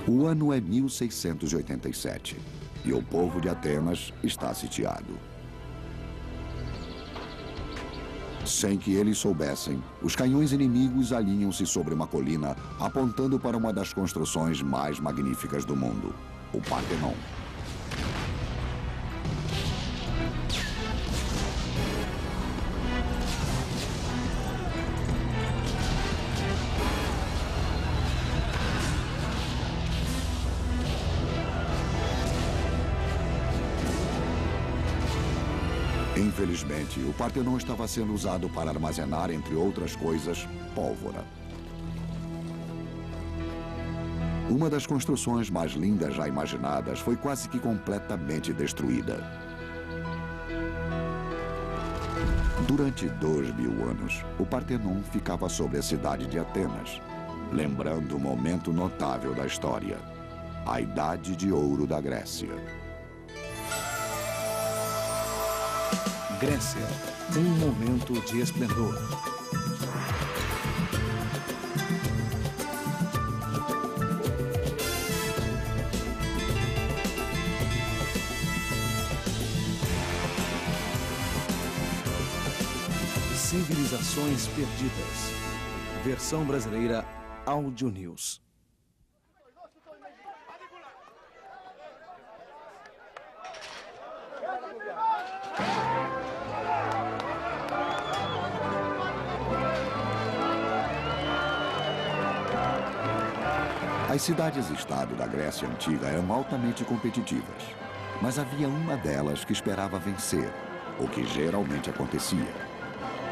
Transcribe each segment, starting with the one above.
O ano é 1687 e o povo de Atenas está sitiado. Sem que eles soubessem, os canhões inimigos alinham-se sobre uma colina, apontando para uma das construções mais magníficas do mundo, o Partenon. Infelizmente, o Partenon estava sendo usado para armazenar, entre outras coisas, pólvora. Uma das construções mais lindas já imaginadas foi quase que completamente destruída. Durante 2000 anos, o Partenon ficava sobre a cidade de Atenas, lembrando um momento notável da história, a Idade de Ouro da Grécia. Grécia, um momento de esplendor. Civilizações perdidas. Versão brasileira Áudio News. As cidades-estado da Grécia Antiga eram altamente competitivas, mas havia uma delas que esperava vencer, o que geralmente acontecia.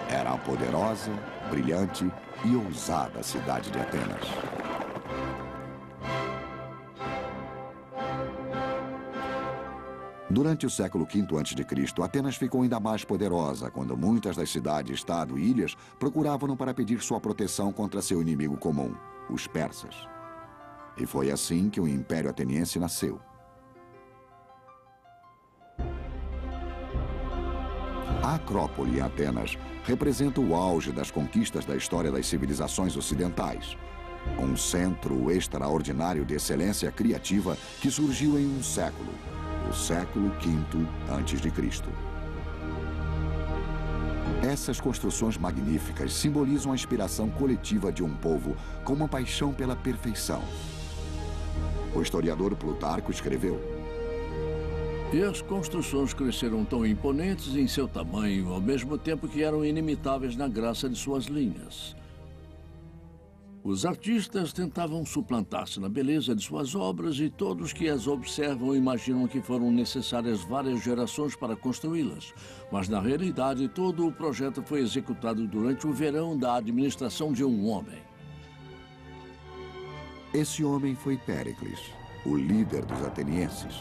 Era a poderosa, brilhante e ousada cidade de Atenas. Durante o século V a.C., Atenas ficou ainda mais poderosa quando muitas das cidades-estado e ilhas procuravam-no para pedir sua proteção contra seu inimigo comum, os persas. E foi assim que o Império Ateniense nasceu. A Acrópole em Atenas representa o auge das conquistas da história das civilizações ocidentais. Um centro extraordinário de excelência criativa que surgiu em um século, o século V a.C. Essas construções magníficas simbolizam a inspiração coletiva de um povo com uma paixão pela perfeição. O historiador Plutarco escreveu: E as construções cresceram tão imponentes em seu tamanho, ao mesmo tempo que eram inimitáveis na graça de suas linhas. Os artistas tentavam suplantar-se na beleza de suas obras e todos que as observam imaginam que foram necessárias várias gerações para construí-las. Mas, na realidade, todo o projeto foi executado durante o verão da administração de um homem. Esse homem foi Péricles, o líder dos atenienses.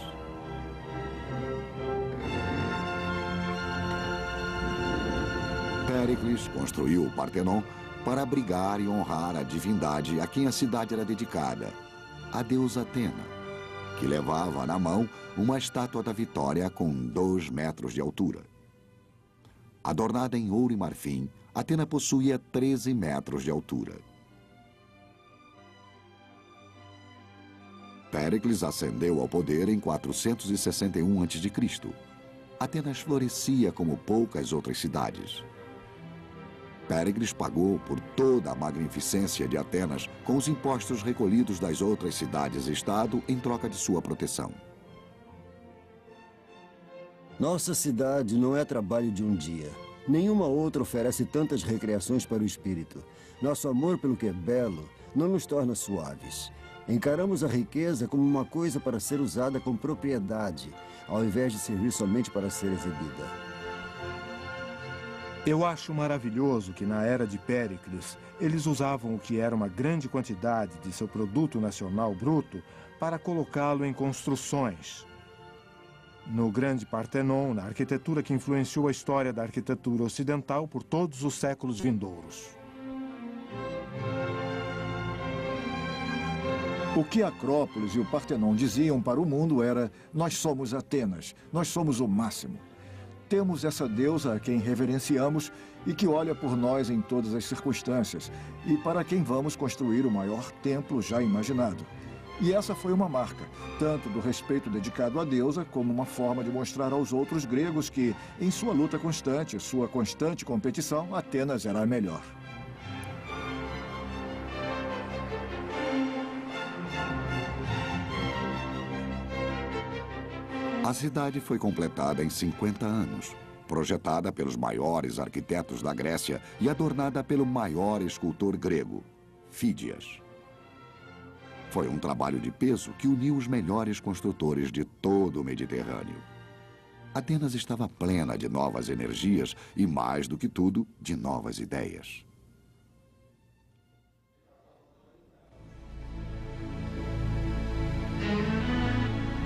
Péricles construiu o Partenon para abrigar e honrar a divindade a quem a cidade era dedicada, a deusa Atena, que levava na mão uma estátua da Vitória com 2 metros de altura. Adornada em ouro e marfim, Atena possuía 13 metros de altura. Péricles ascendeu ao poder em 461 a.C. Atenas florescia como poucas outras cidades. Péricles pagou por toda a magnificência de Atenas com os impostos recolhidos das outras cidades-estado em troca de sua proteção. Nossa cidade não é trabalho de um dia. Nenhuma outra oferece tantas recreações para o espírito. Nosso amor pelo que é belo não nos torna suaves. Encaramos a riqueza como uma coisa para ser usada com propriedade, ao invés de servir somente para ser exibida. Eu acho maravilhoso que na era de Péricles, eles usavam o que era uma grande quantidade de seu produto nacional bruto para colocá-lo em construções. No grande Partenon, na arquitetura que influenciou a história da arquitetura ocidental por todos os séculos vindouros. O que a Acrópolis e o Partenon diziam para o mundo era: nós somos Atenas, nós somos o máximo. Temos essa deusa a quem reverenciamos e que olha por nós em todas as circunstâncias, e para quem vamos construir o maior templo já imaginado. E essa foi uma marca, tanto do respeito dedicado à deusa, como uma forma de mostrar aos outros gregos que, em sua luta constante, sua constante competição, Atenas era a melhor. A cidade foi completada em 50 anos, projetada pelos maiores arquitetos da Grécia e adornada pelo maior escultor grego, Fídias. Foi um trabalho de peso que uniu os melhores construtores de todo o Mediterrâneo. Atenas estava plena de novas energias e, mais do que tudo, de novas ideias.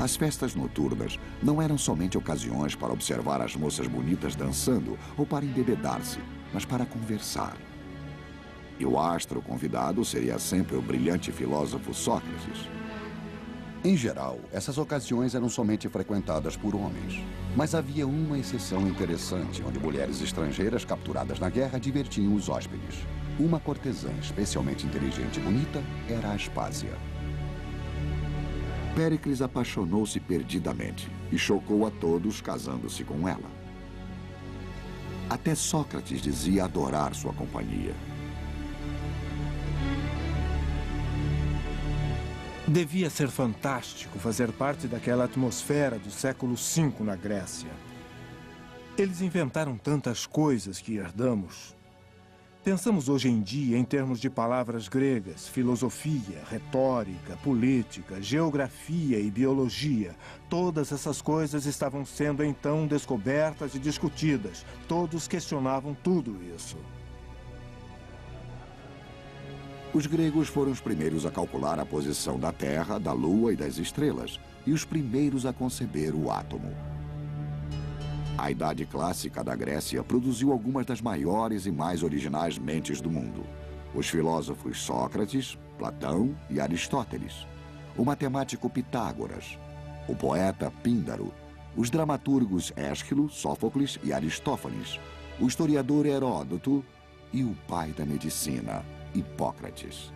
As festas noturnas não eram somente ocasiões para observar as moças bonitas dançando ou para embebedar-se, mas para conversar. E o astro convidado seria sempre o brilhante filósofo Sócrates. Em geral, essas ocasiões eram somente frequentadas por homens. Mas havia uma exceção interessante, onde mulheres estrangeiras capturadas na guerra divertiam os hóspedes. Uma cortesã especialmente inteligente e bonita era Aspásia. Péricles apaixonou-se perdidamente e chocou a todos casando-se com ela. Até Sócrates dizia adorar sua companhia. Devia ser fantástico fazer parte daquela atmosfera do século V na Grécia. Eles inventaram tantas coisas que herdamos. Pensamos hoje em dia em termos de palavras gregas, filosofia, retórica, política, geografia e biologia. Todas essas coisas estavam sendo então descobertas e discutidas. Todos questionavam tudo isso. Os gregos foram os primeiros a calcular a posição da Terra, da Lua e das estrelas, e os primeiros a conceber o átomo. A Idade Clássica da Grécia produziu algumas das maiores e mais originais mentes do mundo. Os filósofos Sócrates, Platão e Aristóteles. O matemático Pitágoras. O poeta Píndaro. Os dramaturgos Ésquilo, Sófocles e Aristófanes. O historiador Heródoto e o pai da medicina, Hipócrates.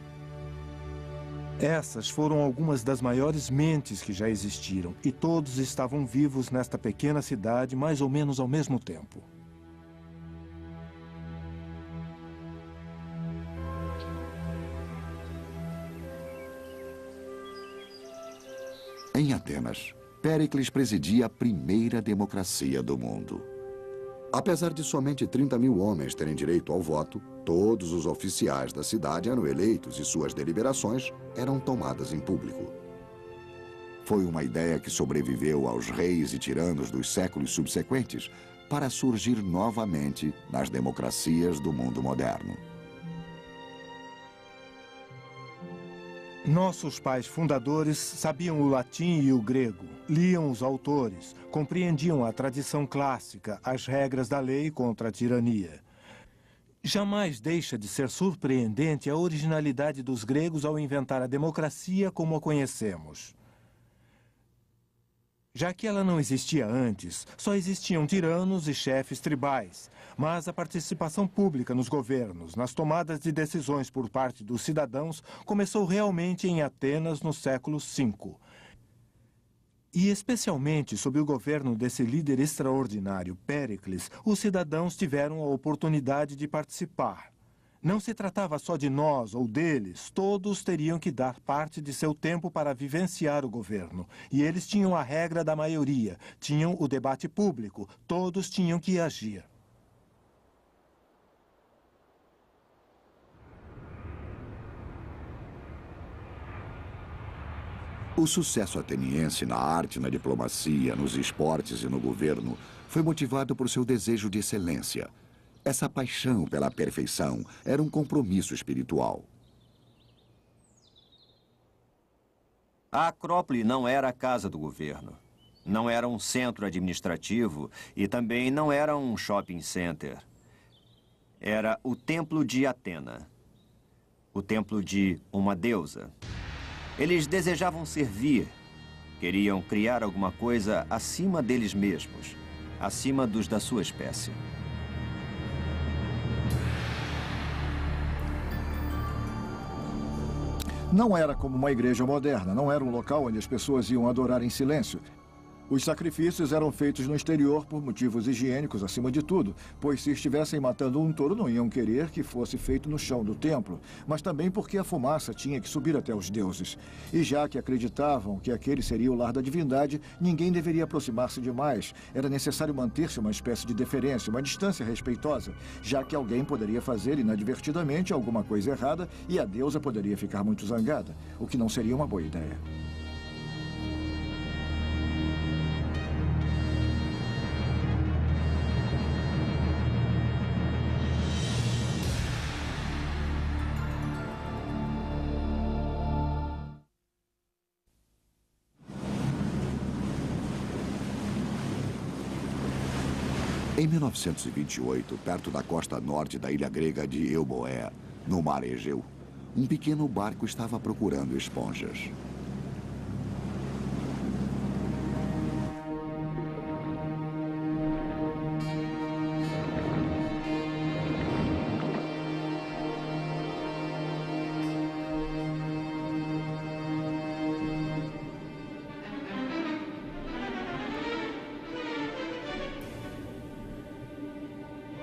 Essas foram algumas das maiores mentes que já existiram, e todos estavam vivos nesta pequena cidade mais ou menos ao mesmo tempo. Em Atenas, Péricles presidia a primeira democracia do mundo. Apesar de somente 30 mil homens terem direito ao voto, todos os oficiais da cidade eram eleitos e suas deliberações eram tomadas em público. Foi uma ideia que sobreviveu aos reis e tiranos dos séculos subsequentes para surgir novamente nas democracias do mundo moderno. Nossos pais fundadores sabiam o latim e o grego, liam os autores, compreendiam a tradição clássica, as regras da lei contra a tirania. Jamais deixa de ser surpreendente a originalidade dos gregos ao inventar a democracia como a conhecemos. Já que ela não existia antes, só existiam tiranos e chefes tribais. Mas a participação pública nos governos, nas tomadas de decisões por parte dos cidadãos, começou realmente em Atenas no século V. E especialmente sob o governo desse líder extraordinário, Péricles, os cidadãos tiveram a oportunidade de participar. Não se tratava só de nós ou deles, todos teriam que dar parte de seu tempo para vivenciar o governo. E eles tinham a regra da maioria, tinham o debate público, todos tinham que agir. O sucesso ateniense na arte, na diplomacia, nos esportes e no governo foi motivado por seu desejo de excelência. Essa paixão pela perfeição era um compromisso espiritual. A Acrópole não era a casa do governo. Não era um centro administrativo e também não era um shopping center. Era o templo de Atena. O templo de uma deusa. Eles desejavam servir. Queriam criar alguma coisa acima deles mesmos. Acima dos da sua espécie. Não era como uma igreja moderna, não era um local onde as pessoas iam adorar em silêncio. Os sacrifícios eram feitos no exterior por motivos higiênicos, acima de tudo, pois se estivessem matando um touro, não iam querer que fosse feito no chão do templo, mas também porque a fumaça tinha que subir até os deuses. E já que acreditavam que aquele seria o lar da divindade, ninguém deveria aproximar-se demais. Era necessário manter-se uma espécie de deferência, uma distância respeitosa, já que alguém poderia fazer inadvertidamente alguma coisa errada e a deusa poderia ficar muito zangada, o que não seria uma boa ideia. Em 1928, perto da costa norte da ilha grega de Euboea, no mar Egeu, um pequeno barco estava procurando esponjas.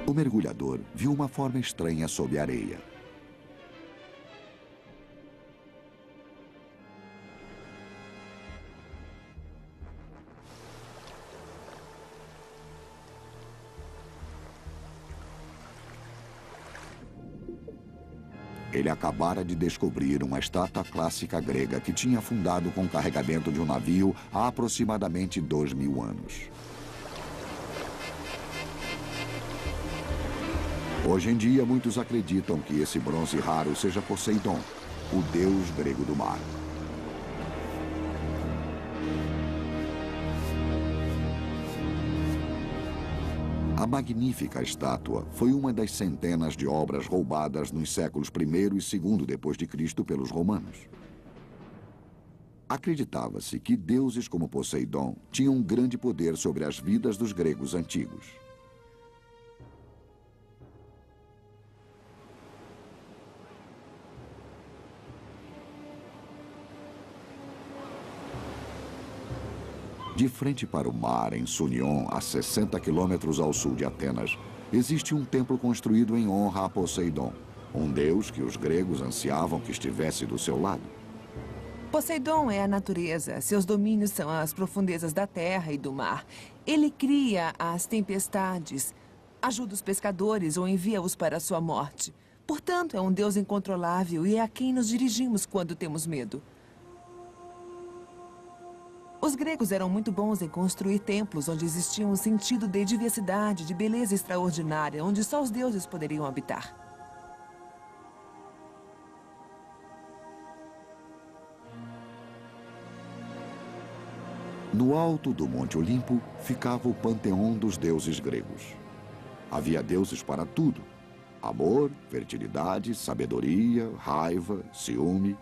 O mergulhador viu uma forma estranha sob a areia. Ele acabara de descobrir uma estátua clássica grega que tinha afundado com o carregamento de um navio há aproximadamente 2000 anos. Hoje em dia, muitos acreditam que esse bronze raro seja Poseidon, o deus grego do mar. A magnífica estátua foi uma das centenas de obras roubadas nos séculos I e II depois de Cristo pelos romanos. Acreditava-se que deuses como Poseidon tinham um grande poder sobre as vidas dos gregos antigos. De frente para o mar, em Sunion, a 60 quilômetros ao sul de Atenas, existe um templo construído em honra a Poseidon, um deus que os gregos ansiavam que estivesse do seu lado. Poseidon é a natureza. Seus domínios são as profundezas da terra e do mar. Ele cria as tempestades, ajuda os pescadores ou envia-os para a sua morte. Portanto, é um deus incontrolável e é a quem nos dirigimos quando temos medo. Os gregos eram muito bons em construir templos onde existia um sentido de diversidade, de beleza extraordinária, onde só os deuses poderiam habitar. No alto do Monte Olimpo ficava o panteão dos deuses gregos. Havia deuses para tudo: amor, fertilidade, sabedoria, raiva, ciúme.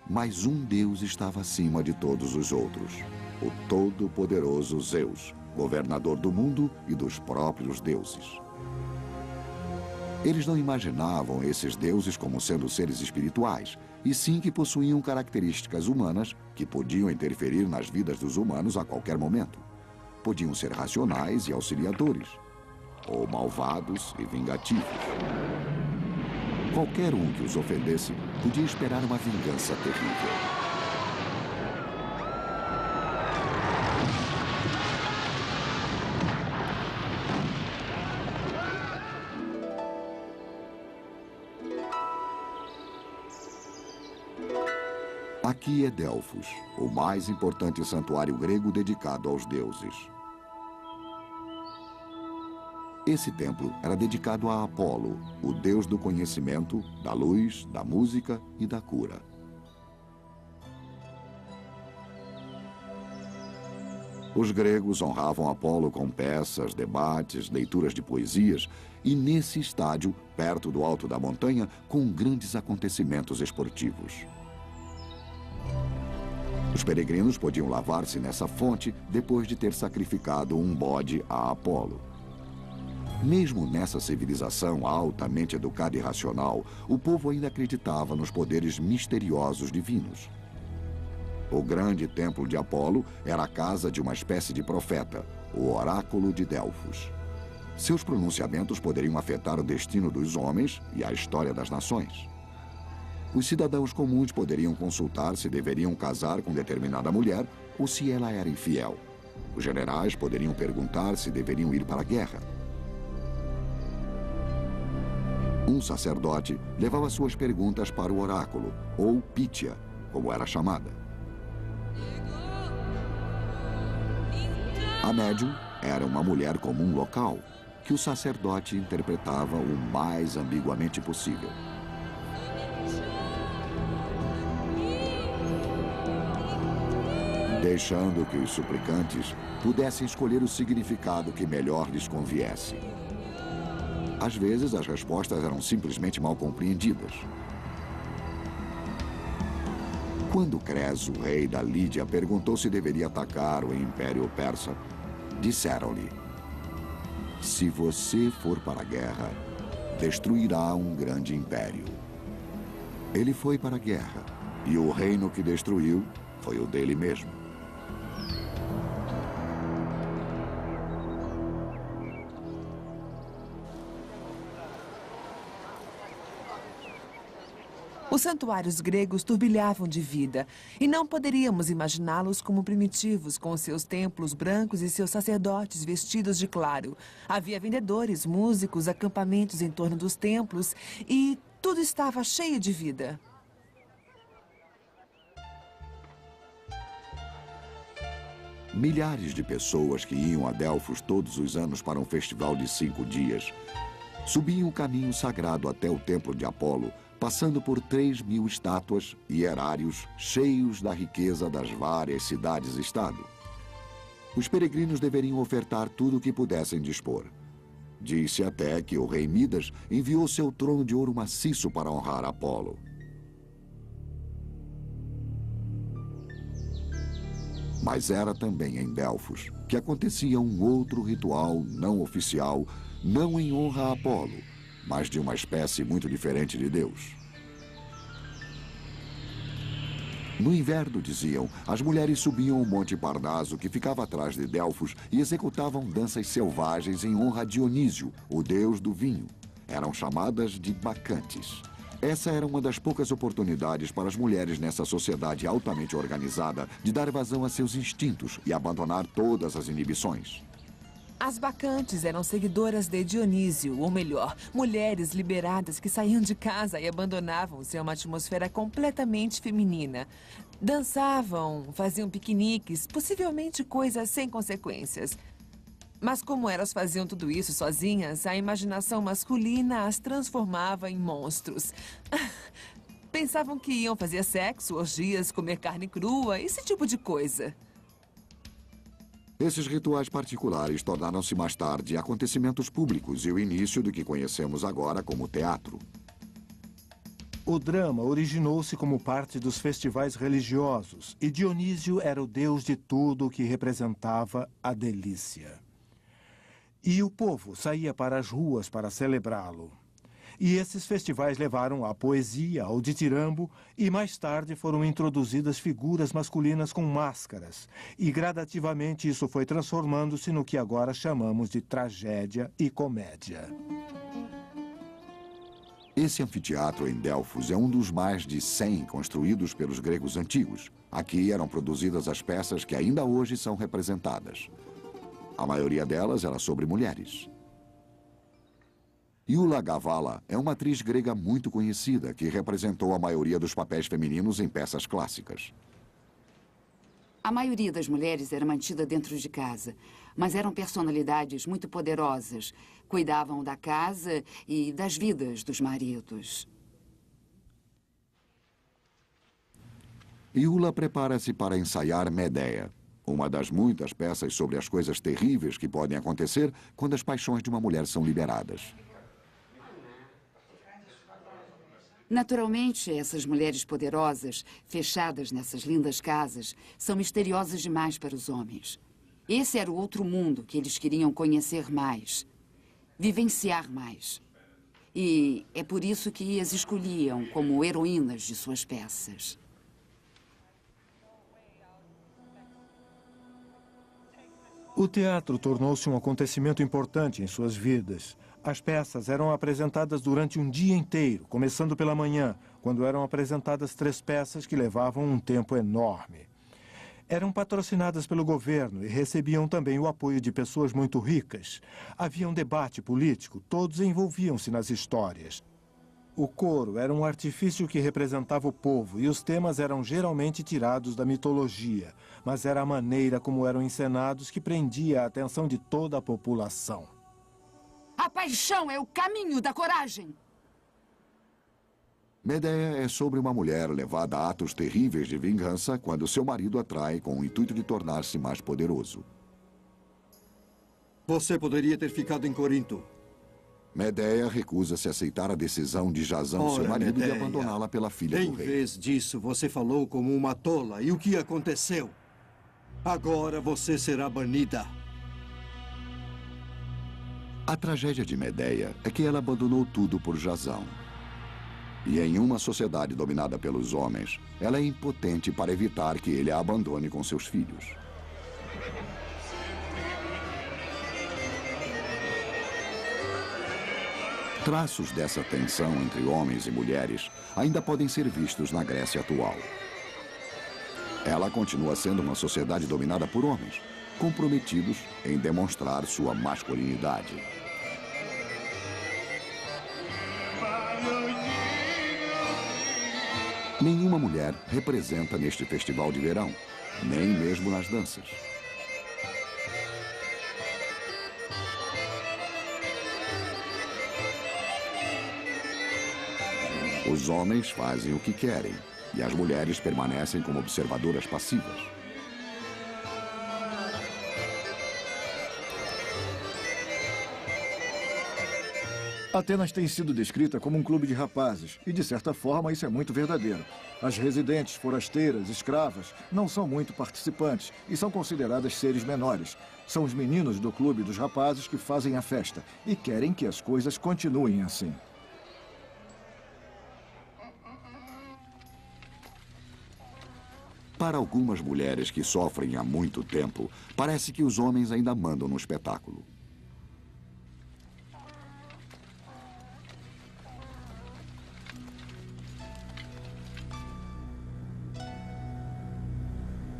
Mas um Deus estava acima de todos os outros, o todo-poderoso Zeus, governador do mundo e dos próprios deuses. Eles não imaginavam esses deuses como sendo seres espirituais, e sim que possuíam características humanas que podiam interferir nas vidas dos humanos a qualquer momento. Podiam ser racionais e auxiliadores, ou malvados e vingativos. Qualquer um que os ofendesse podia esperar uma vingança terrível. Aqui é Delfos, o mais importante santuário grego dedicado aos deuses. Esse templo era dedicado a Apolo, o deus do conhecimento, da luz, da música e da cura. Os gregos honravam Apolo com peças, debates, leituras de poesias e, nesse estádio, perto do alto da montanha, com grandes acontecimentos esportivos. Os peregrinos podiam lavar-se nessa fonte depois de ter sacrificado um bode a Apolo. Mesmo nessa civilização altamente educada e racional, o povo ainda acreditava nos poderes misteriosos divinos. O grande templo de Apolo era a casa de uma espécie de profeta, o oráculo de Delfos. Seus pronunciamentos poderiam afetar o destino dos homens e a história das nações. Os cidadãos comuns poderiam consultar se deveriam casar com determinada mulher ou se ela era infiel. Os generais poderiam perguntar se deveriam ir para a guerra. Um sacerdote levava suas perguntas para o oráculo, ou Pítia, como era chamada. A médium era uma mulher comum local, que o sacerdote interpretava o mais ambiguamente possível. Deixando que os suplicantes pudessem escolher o significado que melhor lhes conviesse. Às vezes, as respostas eram simplesmente mal compreendidas. Quando Creso, rei da Lídia, perguntou se deveria atacar o Império Persa, disseram-lhe: se você for para a guerra, destruirá um grande império. Ele foi para a guerra, e o reino que destruiu foi o dele mesmo. Os santuários gregos turbilhavam de vida, e não poderíamos imaginá-los como primitivos, com seus templos brancos e seus sacerdotes vestidos de claro. Havia vendedores, músicos, acampamentos em torno dos templos, e tudo estava cheio de vida. Milhares de pessoas que iam a Delfos todos os anos para um festival de 5 dias subiam o caminho sagrado até o templo de Apolo, passando por 3.000 estátuas e erários cheios da riqueza das várias cidades-estado. Os peregrinos deveriam ofertar tudo o que pudessem dispor. Disse até que o rei Midas enviou seu trono de ouro maciço para honrar Apolo. Mas era também em Delfos que acontecia um outro ritual não oficial, não em honra a Apolo, mas de uma espécie muito diferente de Deus. No inverno, diziam, as mulheres subiam o Monte Parnaso, que ficava atrás de Delfos, e executavam danças selvagens em honra a Dionísio, o deus do vinho. Eram chamadas de bacantes. Essa era uma das poucas oportunidades para as mulheres nessa sociedade altamente organizada de dar vazão a seus instintos e abandonar todas as inibições. As bacantes eram seguidoras de Dionísio, ou melhor, mulheres liberadas que saíam de casa e abandonavam-se a uma atmosfera completamente feminina. Dançavam, faziam piqueniques, possivelmente coisas sem consequências. Mas como elas faziam tudo isso sozinhas, a imaginação masculina as transformava em monstros. Pensavam que iam fazer sexo, orgias, comer carne crua, esse tipo de coisa. Esses rituais particulares tornaram-se mais tarde acontecimentos públicos e o início do que conhecemos agora como teatro. O drama originou-se como parte dos festivais religiosos e Dionísio era o deus de tudo o que representava a delícia. E o povo saía para as ruas para celebrá-lo. E esses festivais levaram à poesia, ao ditirambo, e mais tarde foram introduzidas figuras masculinas com máscaras. E gradativamente isso foi transformando-se no que agora chamamos de tragédia e comédia. Esse anfiteatro em Delfos é um dos mais de 100 construídos pelos gregos antigos. Aqui eram produzidas as peças que ainda hoje são representadas. A maioria delas era sobre mulheres. Iula Gavalla é uma atriz grega muito conhecida que representou a maioria dos papéis femininos em peças clássicas. A maioria das mulheres era mantida dentro de casa, mas eram personalidades muito poderosas. Cuidavam da casa e das vidas dos maridos. Iula prepara-se para ensaiar Medea, uma das muitas peças sobre as coisas terríveis que podem acontecer quando as paixões de uma mulher são liberadas. Naturalmente, essas mulheres poderosas, fechadas nessas lindas casas, são misteriosas demais para os homens. Esse era o outro mundo que eles queriam conhecer mais. vivenciar mais. E é por isso que as escolhiam como heroínas de suas peças. O teatro tornou-se um acontecimento importante em suas vidas. As peças eram apresentadas durante um dia inteiro, começando pela manhã, quando eram apresentadas 3 peças que levavam um tempo enorme. Eram patrocinadas pelo governo e recebiam também o apoio de pessoas muito ricas. Havia um debate político, todos envolviam-se nas histórias. O coro era um artifício que representava o povo e os temas eram geralmente tirados da mitologia, mas era a maneira como eram encenados que prendia a atenção de toda a população. A paixão é o caminho da coragem. Medeia é sobre uma mulher levada a atos terríveis de vingança quando seu marido a trai com o intuito de tornar-se mais poderoso. Você poderia ter ficado em Corinto. Medeia recusa-se a aceitar a decisão de Jazão, seu marido, de abandoná-la pela filha do rei. Em vez disso, você falou como uma tola. E o que aconteceu? Agora você será banida. A tragédia de Medeia é que ela abandonou tudo por Jazão. E em uma sociedade dominada pelos homens, ela é impotente para evitar que ele a abandone com seus filhos. Traços dessa tensão entre homens e mulheres ainda podem ser vistos na Grécia atual. Ela continua sendo uma sociedade dominada por homens, comprometidos em demonstrar sua masculinidade. Nenhuma mulher representa neste festival de verão, nem mesmo nas danças. Os homens fazem o que querem e as mulheres permanecem como observadoras passivas. Atenas tem sido descrita como um clube de rapazes, e de certa forma isso é muito verdadeiro. As residentes, forasteiras, escravas, não são muito participantes e são consideradas seres menores. São os meninos do clube dos rapazes que fazem a festa e querem que as coisas continuem assim. Para algumas mulheres que sofrem há muito tempo, parece que os homens ainda mandam no espetáculo.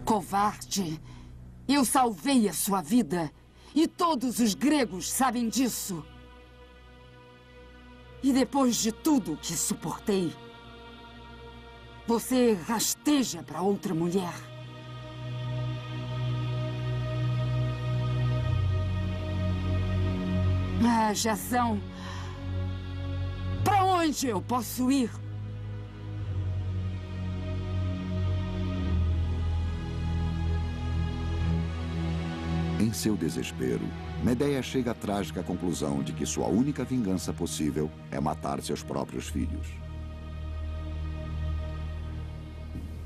Covarde! Eu salvei a sua vida. E todos os gregos sabem disso. E depois de tudo que suportei, você rasteja para outra mulher. Ah, Jazão, para onde eu posso ir? Em seu desespero, Medeia chega à trágica conclusão de que sua única vingança possível é matar seus próprios filhos.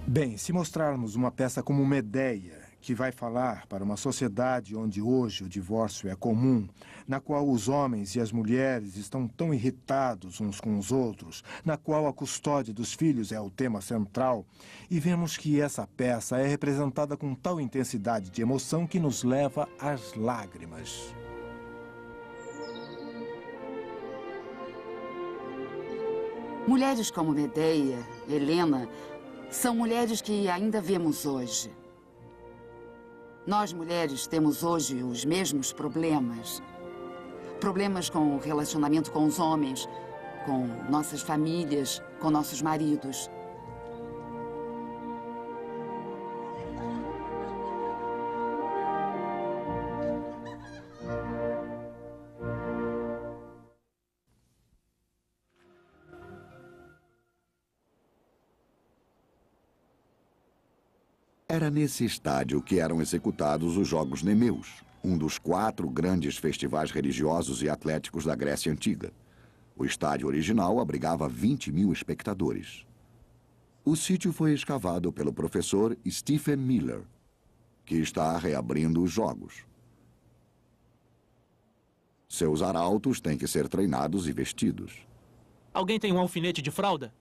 Bem, se mostrarmos uma peça como Medeia, que vai falar para uma sociedade onde hoje o divórcio é comum, na qual os homens e as mulheres estão tão irritados uns com os outros, na qual a custódia dos filhos é o tema central, e vemos que essa peça é representada com tal intensidade de emoção que nos leva às lágrimas. Mulheres como Medeia, Helena, são mulheres que ainda vemos hoje. Nós, mulheres, temos hoje os mesmos problemas. Problemas com o relacionamento com os homens, com nossas famílias, com nossos maridos. Era nesse estádio que eram executados os Jogos Nemeus, um dos 4 grandes festivais religiosos e atléticos da Grécia Antiga. O estádio original abrigava 20.000 espectadores. O sítio foi escavado pelo professor Stephen Miller, que está reabrindo os Jogos. Seus arautos têm que ser treinados e vestidos. Alguém tem um alfinete de fralda?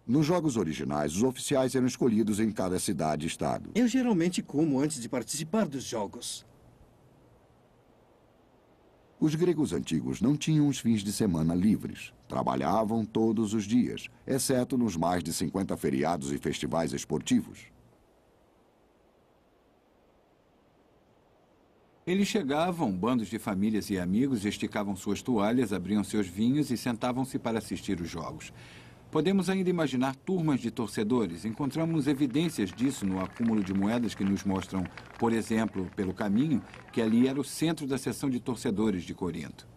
Nos jogos originais, os oficiais eram escolhidos em cada cidade e estado. Eu geralmente como antes de participar dos jogos. Os gregos antigos não tinham os fins de semana livres. Trabalhavam todos os dias, exceto nos mais de 50 feriados e festivais esportivos. Eles chegavam, bandos de famílias e amigos, esticavam suas toalhas, abriam seus vinhos e sentavam-se para assistir os jogos. Podemos ainda imaginar turmas de torcedores. Encontramos evidências disso no acúmulo de moedas que nos mostram, por exemplo, pelo caminho, que ali era o centro da seção de torcedores de Corinto.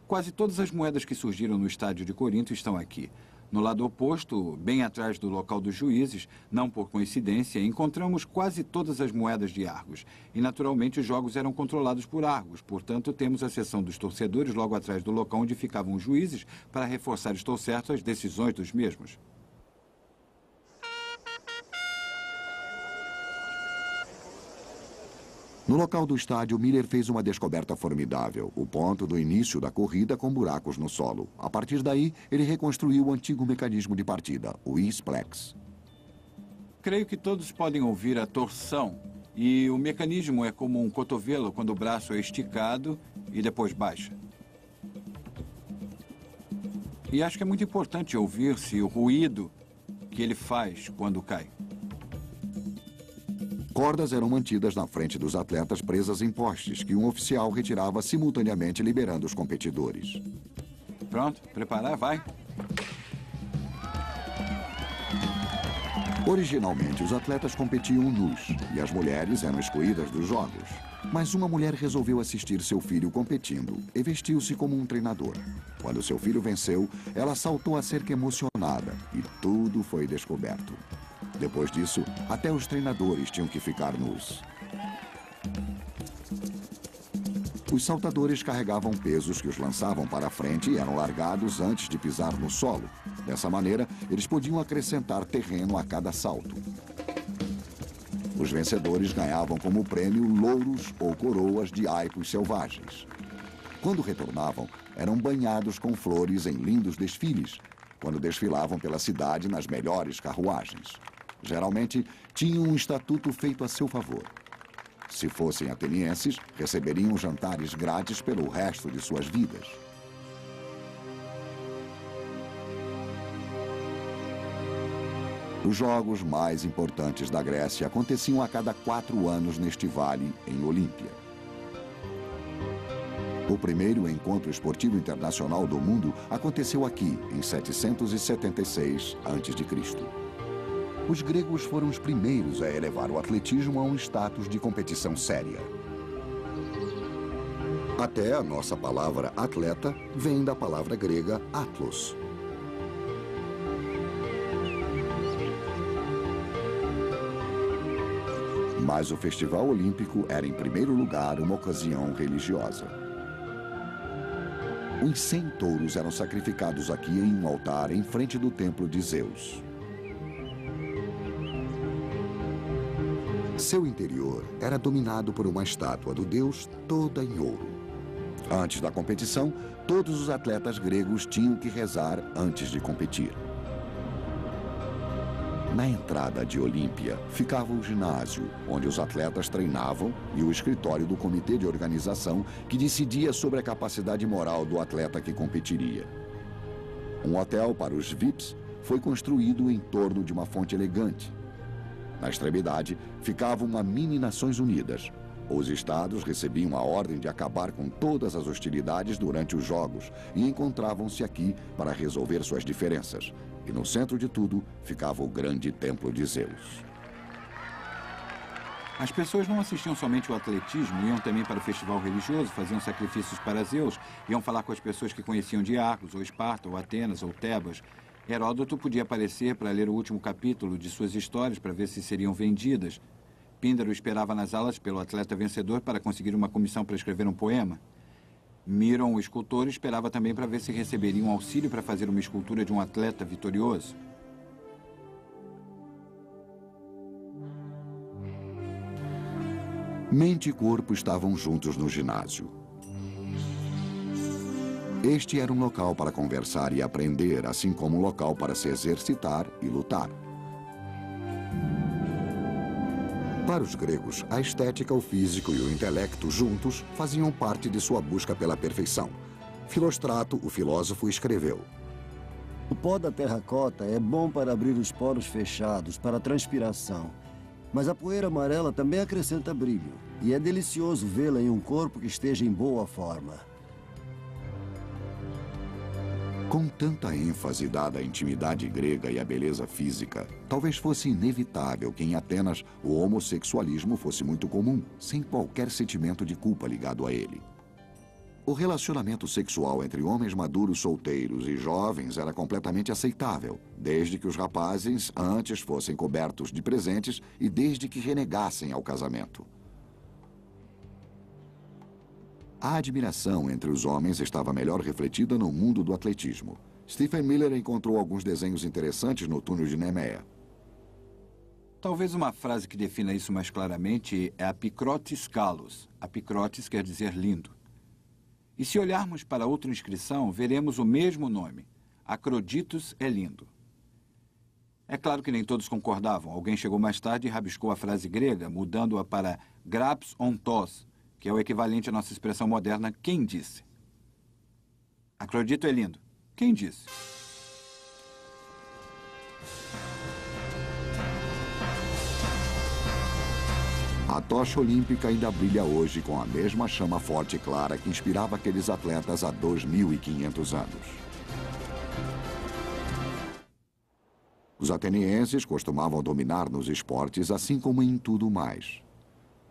Quase todas as moedas que surgiram no estádio de Corinto estão aqui. No lado oposto, bem atrás do local dos juízes, não por coincidência, encontramos quase todas as moedas de Argos. E, naturalmente, os jogos eram controlados por Argos. Portanto, temos a seção dos torcedores logo atrás do local onde ficavam os juízes para reforçar, estou certo, as decisões dos mesmos. No local do estádio, Miller fez uma descoberta formidável, o ponto do início da corrida com buracos no solo. A partir daí, ele reconstruiu o antigo mecanismo de partida, o E-Splex. Creio que todos podem ouvir a torção. E o mecanismo é como um cotovelo quando o braço é esticado e depois baixa. E acho que é muito importante ouvir-se o ruído que ele faz quando cai. Cordas eram mantidas na frente dos atletas presas em postes, que um oficial retirava simultaneamente, liberando os competidores. Pronto, preparar, vai. Originalmente, os atletas competiam nus e as mulheres eram excluídas dos jogos. Mas uma mulher resolveu assistir seu filho competindo e vestiu-se como um treinador. Quando seu filho venceu, ela saltou a cerca emocionada e tudo foi descoberto. Depois disso, até os treinadores tinham que ficar nus. Os saltadores carregavam pesos que os lançavam para a frente e eram largados antes de pisar no solo. Dessa maneira, eles podiam acrescentar terreno a cada salto. Os vencedores ganhavam como prêmio louros ou coroas de aipos selvagens. Quando retornavam, eram banhados com flores em lindos desfiles, quando desfilavam pela cidade nas melhores carruagens. Geralmente, tinham um estatuto feito a seu favor. Se fossem atenienses, receberiam jantares grátis pelo resto de suas vidas. Os jogos mais importantes da Grécia aconteciam a cada 4 anos neste vale, em Olímpia. O primeiro encontro esportivo internacional do mundo aconteceu aqui, em 776 a.C. Os gregos foram os primeiros a elevar o atletismo a um status de competição séria. Até a nossa palavra atleta vem da palavra grega atlos. Mas o Festival Olímpico era, em primeiro lugar, uma ocasião religiosa. Uns 100 touros eram sacrificados aqui em um altar em frente do templo de Zeus. Seu interior era dominado por uma estátua do deus toda em ouro. Antes da competição, todos os atletas gregos tinham que rezar antes de competir. Na entrada de Olímpia ficava o ginásio, onde os atletas treinavam, e o escritório do comitê de organização, que decidia sobre a capacidade moral do atleta que competiria. Um hotel para os VIPs foi construído em torno de uma fonte elegante. Na extremidade ficava uma mini Nações Unidas. Os estados recebiam a ordem de acabar com todas as hostilidades durante os jogos e encontravam-se aqui para resolver suas diferenças. E no centro de tudo ficava o grande templo de Zeus. As pessoas não assistiam somente ao atletismo, iam também para o festival religioso, faziam sacrifícios para Zeus, iam falar com as pessoas que conheciam de Argos, ou Esparta, ou Atenas, ou Tebas. Heródoto podia aparecer para ler o último capítulo de suas histórias para ver se seriam vendidas. Píndaro esperava nas alas pelo atleta vencedor para conseguir uma comissão para escrever um poema. Miron, o escultor, esperava também para ver se receberia um auxílio para fazer uma escultura de um atleta vitorioso. Mente e corpo estavam juntos no ginásio. Este era um local para conversar e aprender, assim como um local para se exercitar e lutar. Para os gregos, a estética, o físico e o intelecto juntos faziam parte de sua busca pela perfeição. Filostrato, o filósofo, escreveu: O pó da terracota é bom para abrir os poros fechados, para a transpiração. Mas a poeira amarela também acrescenta brilho. E é delicioso vê-la em um corpo que esteja em boa forma. Com tanta ênfase dada à intimidade grega e à beleza física, talvez fosse inevitável que em Atenas o homossexualismo fosse muito comum, sem qualquer sentimento de culpa ligado a ele. O relacionamento sexual entre homens maduros solteiros e jovens era completamente aceitável, desde que os rapazes antes fossem cobertos de presentes e desde que renegassem ao casamento. A admiração entre os homens estava melhor refletida no mundo do atletismo. Stephen Miller encontrou alguns desenhos interessantes no túnel de Nemeia. Talvez uma frase que defina isso mais claramente é apikrotis kalos. Apikrotis quer dizer lindo. E se olharmos para outra inscrição, veremos o mesmo nome. Acroditos é lindo. É claro que nem todos concordavam. Alguém chegou mais tarde e rabiscou a frase grega, mudando-a para graps ontos, que é o equivalente à nossa expressão moderna, quem disse. Acrodito é lindo. Quem disse? A tocha olímpica ainda brilha hoje com a mesma chama forte e clara que inspirava aqueles atletas há 2.500 anos. Os atenienses costumavam dominar nos esportes, assim como em tudo mais.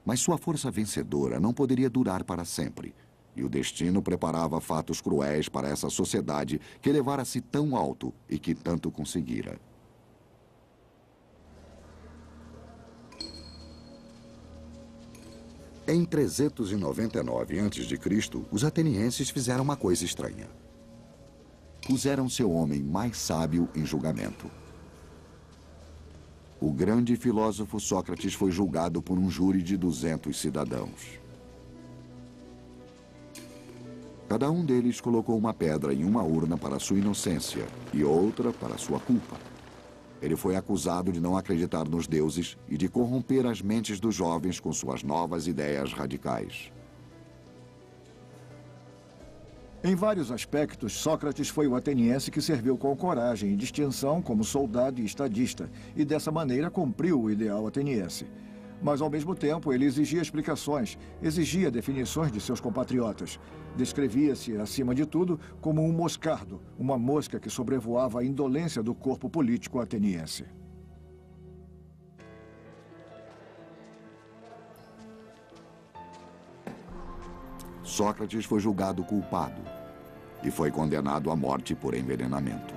Mas sua força vencedora não poderia durar para sempre, e o destino preparava fatos cruéis para essa sociedade que elevara-se tão alto e que tanto conseguira. Em 399 a.C., os atenienses fizeram uma coisa estranha. Puseram seu homem mais sábio em julgamento. O grande filósofo Sócrates foi julgado por um júri de 200 cidadãos. Cada um deles colocou uma pedra em uma urna para sua inocência e outra para sua culpa. Ele foi acusado de não acreditar nos deuses e de corromper as mentes dos jovens com suas novas ideias radicais. Em vários aspectos, Sócrates foi o ateniense que serviu com coragem e distinção como soldado e estadista, e dessa maneira cumpriu o ideal ateniense. Mas, ao mesmo tempo, ele exigia explicações, exigia definições de seus compatriotas. Descrevia-se, acima de tudo, como um moscardo, uma mosca que sobrevoava a indolência do corpo político ateniense. Sócrates foi julgado culpado e foi condenado à morte por envenenamento.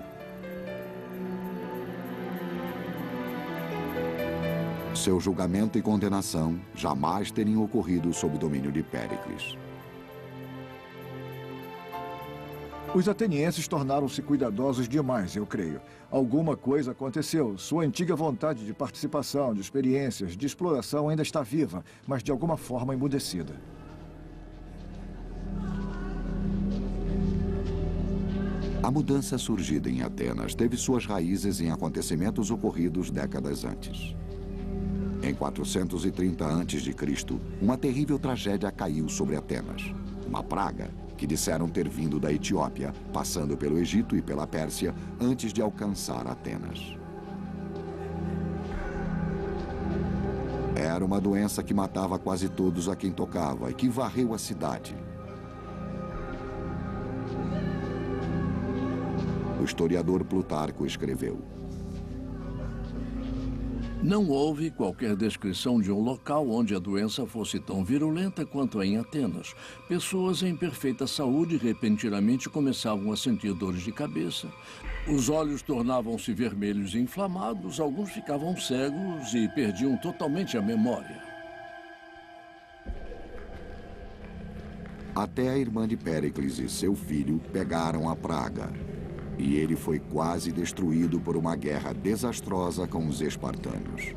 Seu julgamento e condenação jamais teriam ocorrido sob o domínio de Péricles. Os atenienses tornaram-se cuidadosos demais, eu creio. Alguma coisa aconteceu. Sua antiga vontade de participação, de experiências, de exploração ainda está viva, mas de alguma forma emudecida. A mudança surgida em Atenas teve suas raízes em acontecimentos ocorridos décadas antes. Em 430 a.C., uma terrível tragédia caiu sobre Atenas. Uma praga que disseram ter vindo da Etiópia, passando pelo Egito e pela Pérsia, antes de alcançar Atenas. Era uma doença que matava quase todos a quem tocava e que varreu a cidade. O historiador Plutarco escreveu: Não houve qualquer descrição de um local onde a doença fosse tão virulenta quanto em Atenas. Pessoas em perfeita saúde repentinamente começavam a sentir dores de cabeça. Os olhos tornavam-se vermelhos e inflamados, alguns ficavam cegos e perdiam totalmente a memória. Até a irmã de Péricles e seu filho pegaram a praga. E ele foi quase destruído por uma guerra desastrosa com os espartanos.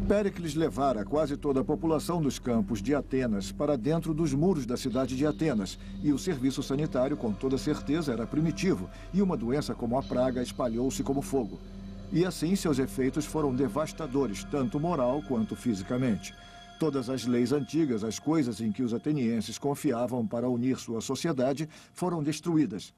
Péricles levara quase toda a população dos campos de Atenas para dentro dos muros da cidade de Atenas, e o serviço sanitário, com toda certeza, era primitivo, e uma doença como a praga espalhou-se como fogo. E assim seus efeitos foram devastadores, tanto moral quanto fisicamente. Todas as leis antigas, as coisas em que os atenienses confiavam para unir sua sociedade, foram destruídas.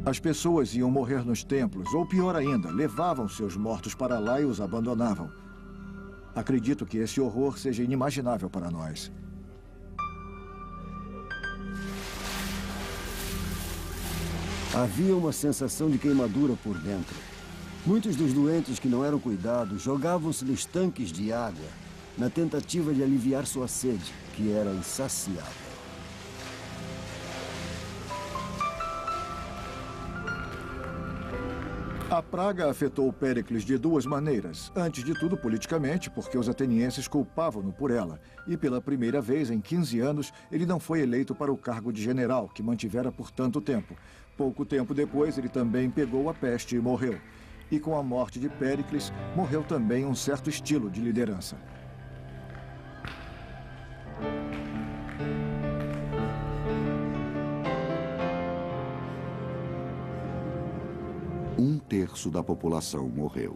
As pessoas iam morrer nos templos, ou pior ainda, levavam seus mortos para lá e os abandonavam. Acredito que esse horror seja inimaginável para nós. Havia uma sensação de queimadura por dentro. Muitos dos doentes que não eram cuidados jogavam-se nos tanques de água, na tentativa de aliviar sua sede, que era insaciável. A praga afetou Péricles de duas maneiras. Antes de tudo, politicamente, porque os atenienses culpavam-no por ela. E pela primeira vez em 15 anos, ele não foi eleito para o cargo de general, que mantivera por tanto tempo. Pouco tempo depois, ele também pegou a peste e morreu. E com a morte de Péricles, morreu também um certo estilo de liderança. Um terço da população morreu.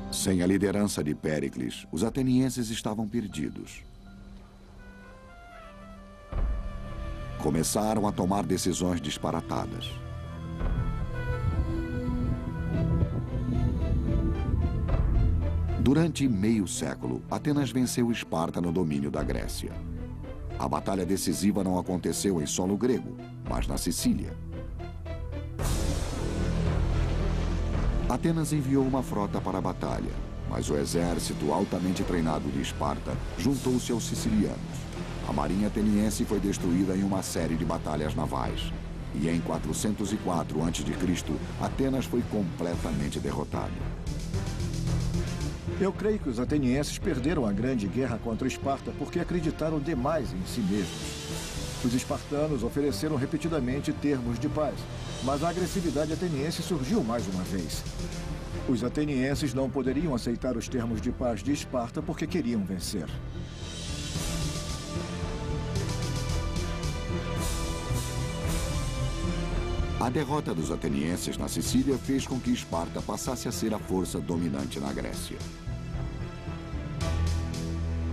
Sem a liderança de Péricles, os atenienses estavam perdidos. Começaram a tomar decisões disparatadas. Durante meio século, Atenas venceu Esparta no domínio da Grécia. A batalha decisiva não aconteceu em solo grego, mas na Sicília. Atenas enviou uma frota para a batalha, mas o exército altamente treinado de Esparta juntou-se aos sicilianos. A marinha ateniense foi destruída em uma série de batalhas navais. E em 404 a.C., Atenas foi completamente derrotada. Eu creio que os atenienses perderam a grande guerra contra Esparta porque acreditaram demais em si mesmos. Os espartanos ofereceram repetidamente termos de paz, mas a agressividade ateniense surgiu mais uma vez. Os atenienses não poderiam aceitar os termos de paz de Esparta porque queriam vencer. A derrota dos atenienses na Sicília fez com que Esparta passasse a ser a força dominante na Grécia.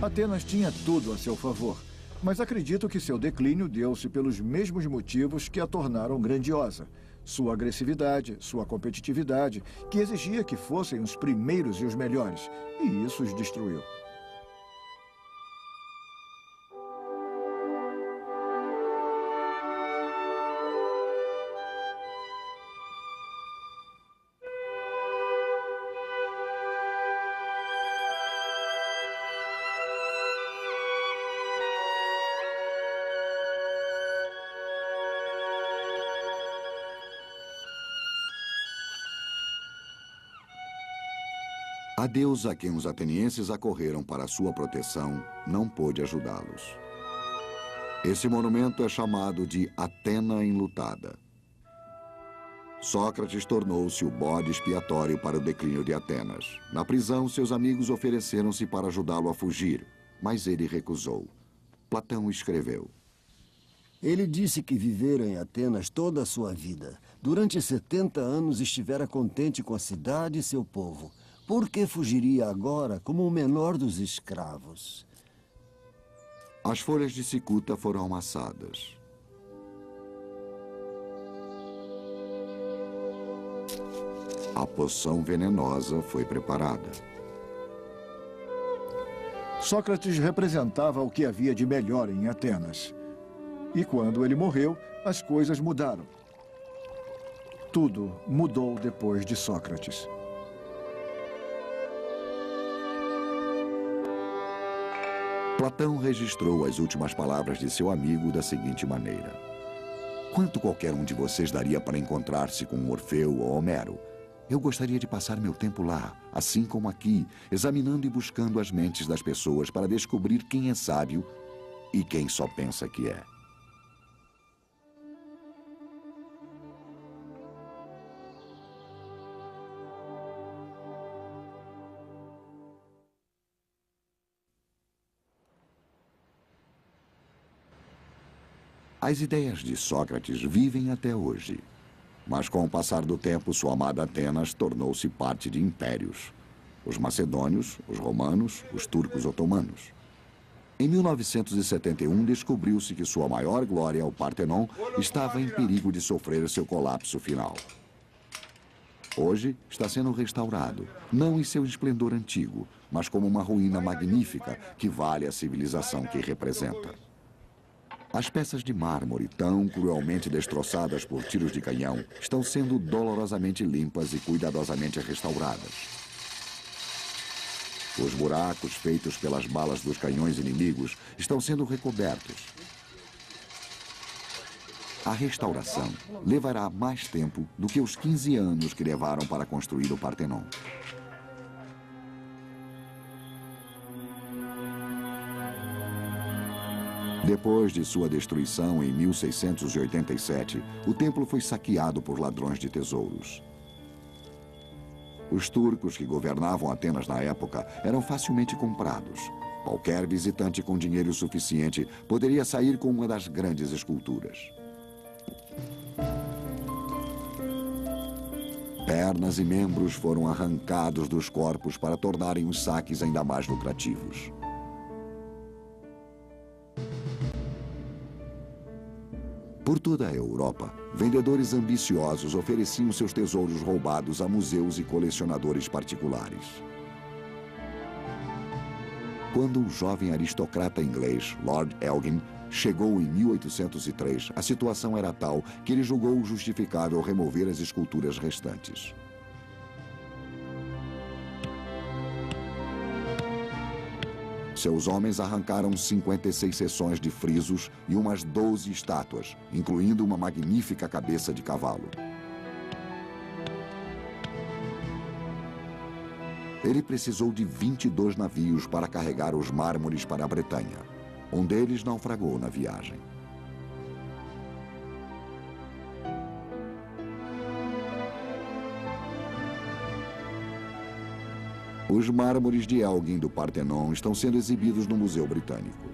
Atenas tinha tudo a seu favor, mas acredito que seu declínio deu-se pelos mesmos motivos que a tornaram grandiosa. Sua agressividade, sua competitividade, que exigia que fossem os primeiros e os melhores, e isso os destruiu. A deusa a quem os atenienses acorreram para sua proteção não pôde ajudá-los. Esse monumento é chamado de Atena Enlutada. Sócrates tornou-se o bode expiatório para o declínio de Atenas. Na prisão, seus amigos ofereceram-se para ajudá-lo a fugir, mas ele recusou. Platão escreveu: Ele disse que vivera em Atenas toda a sua vida. Durante 70 anos estivera contente com a cidade e seu povo. Por que fugiria agora como o menor dos escravos? As folhas de cicuta foram amassadas. A poção venenosa foi preparada. Sócrates representava o que havia de melhor em Atenas. E quando ele morreu, as coisas mudaram. Tudo mudou depois de Sócrates. Platão registrou as últimas palavras de seu amigo da seguinte maneira: quanto qualquer um de vocês daria para encontrar-se com Orfeu ou Homero? Eu gostaria de passar meu tempo lá, assim como aqui, examinando e buscando as mentes das pessoas para descobrir quem é sábio e quem só pensa que é. As ideias de Sócrates vivem até hoje. Mas com o passar do tempo, sua amada Atenas tornou-se parte de impérios. Os macedônios, os romanos, os turcos otomanos. Em 1971, descobriu-se que sua maior glória, o Partenon, estava em perigo de sofrer seu colapso final. Hoje está sendo restaurado, não em seu esplendor antigo, mas como uma ruína magnífica que vale a civilização que representa. As peças de mármore, tão cruelmente destroçadas por tiros de canhão, estão sendo dolorosamente limpas e cuidadosamente restauradas. Os buracos feitos pelas balas dos canhões inimigos estão sendo recobertos. A restauração levará mais tempo do que os 15 anos que levaram para construir o Partenon. Depois de sua destruição em 1687, o templo foi saqueado por ladrões de tesouros. Os turcos que governavam Atenas na época eram facilmente comprados. Qualquer visitante com dinheiro suficiente poderia sair com uma das grandes esculturas. Pernas e membros foram arrancados dos corpos para tornarem os saques ainda mais lucrativos. Por toda a Europa, vendedores ambiciosos ofereciam seus tesouros roubados a museus e colecionadores particulares. Quando o jovem aristocrata inglês, Lord Elgin, chegou em 1803, a situação era tal que ele julgou justificável remover as esculturas restantes. Seus homens arrancaram 56 seções de frisos e umas 12 estátuas, incluindo uma magnífica cabeça de cavalo. Ele precisou de 22 navios para carregar os mármores para a Bretanha. Um deles naufragou na viagem. Os mármores de Elgin do Partenon estão sendo exibidos no Museu Britânico.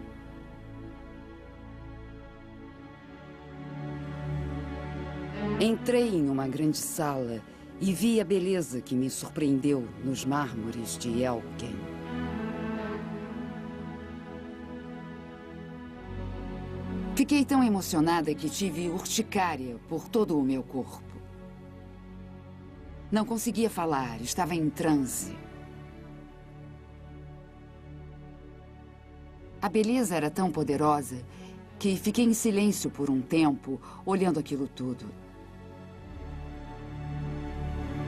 Entrei em uma grande sala e vi a beleza que me surpreendeu nos mármores de Elgin. Fiquei tão emocionada que tive urticária por todo o meu corpo. Não conseguia falar, estava em transe. A beleza era tão poderosa que fiquei em silêncio por um tempo, olhando aquilo tudo.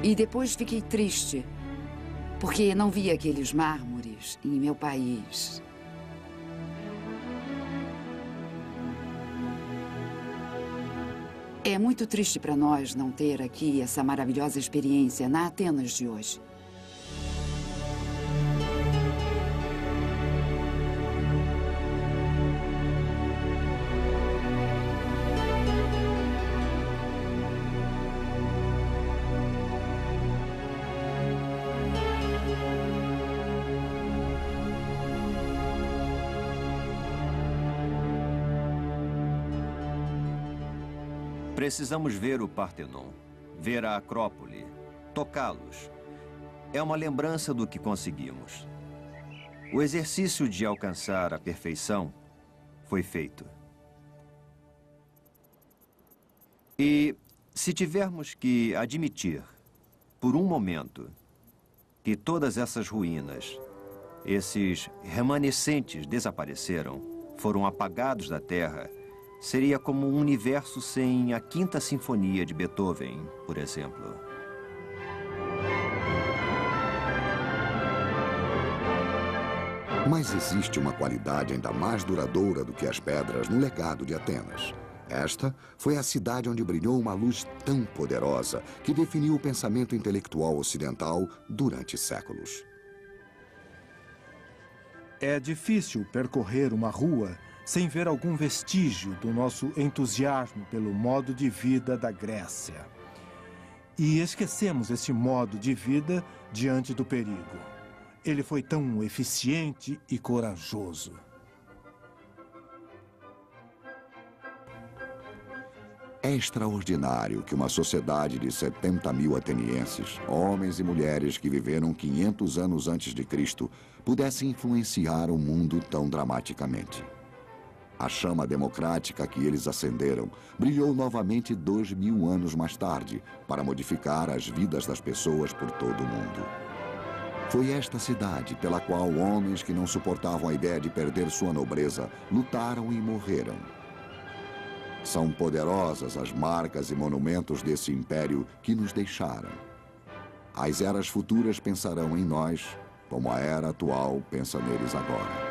E depois fiquei triste, porque não via aqueles mármores em meu país. É muito triste para nós não ter aqui essa maravilhosa experiência na Atenas de hoje. Precisamos ver o Partenon, ver a Acrópole, tocá-los. É uma lembrança do que conseguimos. O exercício de alcançar a perfeição foi feito. E se tivermos que admitir, por um momento, que todas essas ruínas, esses remanescentes desapareceram, foram apagados da Terra, seria como um universo sem a Quinta Sinfonia de Beethoven, por exemplo. Mas existe uma qualidade ainda mais duradoura do que as pedras no legado de Atenas. Esta foi a cidade onde brilhou uma luz tão poderosa que definiu o pensamento intelectual ocidental durante séculos. É difícil percorrer uma rua sem ver algum vestígio do nosso entusiasmo pelo modo de vida da Grécia. E esquecemos esse modo de vida diante do perigo. Ele foi tão eficiente e corajoso. É extraordinário que uma sociedade de 70 mil atenienses, homens e mulheres que viveram 500 anos antes de Cristo, pudesse influenciar o mundo tão dramaticamente. A chama democrática que eles acenderam brilhou novamente 2000 anos mais tarde para modificar as vidas das pessoas por todo o mundo. Foi esta cidade pela qual homens que não suportavam a ideia de perder sua nobreza lutaram e morreram. São poderosas as marcas e monumentos desse império que nos deixaram. As eras futuras pensarão em nós, como a era atual pensa neles agora.